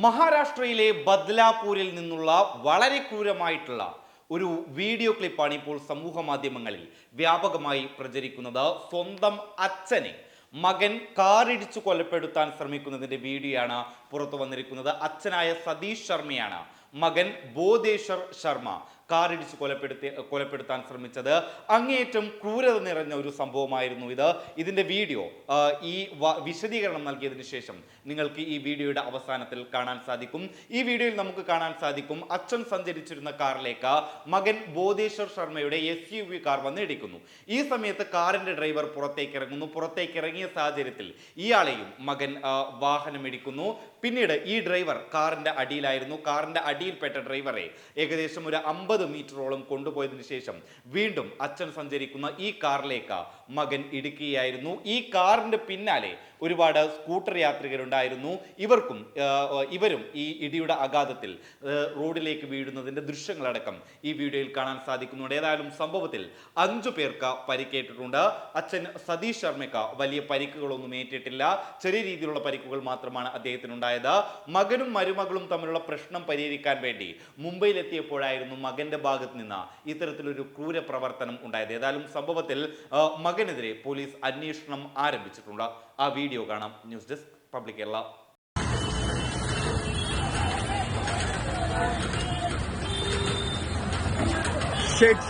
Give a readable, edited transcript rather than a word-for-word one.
മഹാരാഷ്ട്രയിലെ ബദ്ലാപൂരിൽ നിന്നുള്ള വളരെ ക്രൂരമായിട്ടുള്ള ഒരു വീഡിയോ ക്ലിപ്പാണ് ഇപ്പോൾ സമൂഹ മാധ്യമങ്ങളിൽ വ്യാപകമായി പ്രചരിക്കുന്നത്. സ്വന്തം അച്ഛനെ മകൻ കാറിടിച്ചു കൊലപ്പെടുത്താൻ ശ്രമിക്കുന്നതിന്റെ വീഡിയോയാണ് പുറത്തു വന്നിരിക്കുന്നത്. അച്ഛനായ സതീഷ് ശർമ്മയാണ് മകൻ ബോധേശ്വർ ശർമ്മ കാറിടിച്ച് കൊലപ്പെടുത്താൻ ശ്രമിച്ചത്. അങ്ങേയറ്റം ക്രൂരത നിറഞ്ഞ ഒരു സംഭവമായിരുന്നു ഇത്. ഇതിന്റെ വീഡിയോ ഈ വിശദീകരണം നൽകിയതിനു ശേഷം നിങ്ങൾക്ക് ഈ വീഡിയോയുടെ അവസാനത്തിൽ കാണാൻ സാധിക്കും. ഈ വീഡിയോയിൽ നമുക്ക് കാണാൻ സാധിക്കും അച്ഛൻ സഞ്ചരിച്ചിരുന്ന കാറിലേക്ക് മകൻ ബോധേശ്വർ ശർമ്മയുടെ SUV കാർ വന്ന് ഇടിക്കുന്നു. ഈ സമയത്ത് കാറിന്റെ ഡ്രൈവർ പുറത്തേക്ക് ഇറങ്ങുന്നു. പുറത്തേക്ക് ഇറങ്ങിയ സാഹചര്യത്തിൽ ഇയാളെയും മകൻ വാഹനം ഇടിക്കുന്നു. പിന്നീട് ഈ ഡ്രൈവർ കാറിന്റെ അടിയിലായിരുന്നു. കാറിന്റെ അടിയിൽപ്പെട്ട ഡ്രൈവറെ ഏകദേശം ഒരു 50 മീറ്ററോളം കൊണ്ടുപോയതിനു ശേഷം വീണ്ടും അച്ഛൻ സഞ്ചരിക്കുന്ന ഈ കാറിലേക്ക് മകൻ ഇടിക്കുകയായിരുന്നു. ഈ കാറിന്റെ പിന്നാലെ ഒരുപാട് സ്കൂട്ടർ യാത്രികരുണ്ടായിരുന്നു. ഇവരും ഈ ഇടിയുടെ ആഘാതത്തിൽ റോഡിലേക്ക് വീഴുന്നതിന്റെ ദൃശ്യങ്ങളടക്കം ഈ വീഡിയോയിൽ കാണാൻ സാധിക്കുന്നുണ്ട്. ഏതായാലും സംഭവത്തിൽ 5 പേർക്ക് പരിക്കേറ്റിട്ടുണ്ട്. അച്ഛൻ സതീഷ് ശർമ്മയ്ക്ക് വലിയ പരിക്കുകളൊന്നും ഏറ്റിട്ടില്ല. ചെറിയ രീതിയിലുള്ള പരിക്കുകൾ മാത്രമാണ് അദ്ദേഹത്തിനുണ്ടായത്. മകനും മരുമകളും തമ്മിലുള്ള പ്രശ്നം പരിഹരിക്കാൻ വേണ്ടി മുംബൈയിലെത്തിയപ്പോഴായിരുന്നു മകന്റെ ഭാഗത്ത് നിന്ന് ഇത്തരത്തിലൊരു ക്രൂര പ്രവർത്തനം ഉണ്ടായത്. ഏതായാലും സംഭവത്തിൽ മകനെതിരെ പോലീസ് അന്വേഷണം ആരംഭിച്ചിട്ടുണ്ട്. ആ വീഡിയോ കാണാം. News desk public Kerala. Shit.